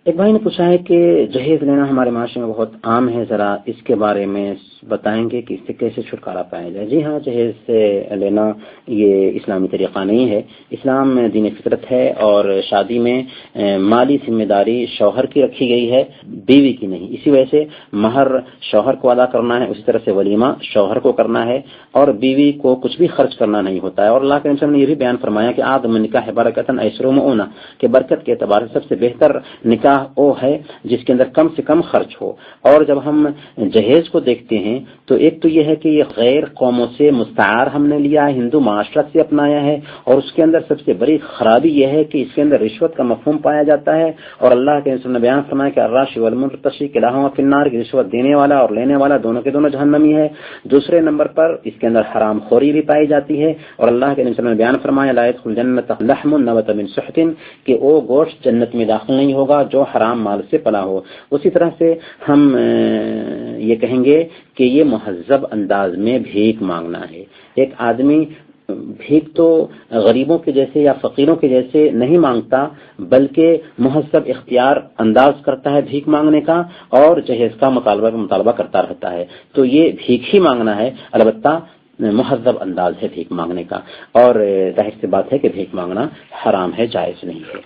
ایک بھائی نے پوچھا ہے کہ جہیز لینا ہمارے معاشرے میں بہت عام ہے، ذرا اس کے بارے میں بتائیں گے کہ اس سے کیسے چھٹکارا پایا جائے۔ جی ہاں، جہیز سے لینا یہ اسلامی طریقہ نہیں ہے۔ اسلام میں دین فطرت ہے اور شادی میں مالی ذمہ داری شوہر کی رکھی گئی ہے، بیوی کی نہیں۔ اسی وجہ سے مہر شوہر کو ادا کرنا ہے، اسی طرح سے ولیمہ شوہر کو کرنا ہے اور بیوی کو کچھ بھی خرچ کرنا نہیں ہوتا ہے۔ اور اللہ کے رسول نے یہ بھی بیان فرمایا کہ آدم نکاح برکتن ایسرو مؤونہ، کہ برکت کے اعتبار سے سب سے بہتر نکاح وہ ہے جس کے اندر کم سے کم خرچ ہو۔ اور جب ہم جہیز کو دیکھتے ہیں تو ایک تو یہ ہے کہ یہ غیر قوموں سے مستعار ہم نے لیا ہے، ہندو معاشرت سے اپنایا ہے، اور اس کے اندر سب سے بڑی خرابی یہ ہے کہ اس کے اندر رشوت کا مفہوم پایا جاتا ہے۔ اور اللہ کے رسول نے بیان فرمایا کہ الراشی والمرتشی کلاہما فی النار، کی رشوت دینے والا اور لینے والا دونوں کے دونوں جہنمی ہے۔ دوسرے نمبر پر اس کے اندر حرام خوری بھی پائی جاتی ہے، اور اللہ کے رسول نے بیان فرمایا لا يدخل الجنۃ لحم نبت من سحت، کہ وہ گوشت جنت میں داخل نہیں ہوگا جو حرام مال سے پلا ہو۔ اسی طرح سے ہم یہ کہیں گے کہ یہ مہذب انداز میں بھیک مانگنا ہے۔ ایک آدمی بھیک تو غریبوں کے جیسے یا فقیروں کے جیسے نہیں مانگتا، بلکہ مہذب اختیار انداز کرتا ہے بھیک مانگنے کا، اور جہیز کا مطالبہ کرتا رہتا ہے۔ تو یہ بھیک ہی مانگنا ہے، البتہ مہذب انداز ہے بھیک مانگنے کا، اور ظاہر سی بات ہے کہ بھیک مانگنا حرام ہے، جائز نہیں ہے۔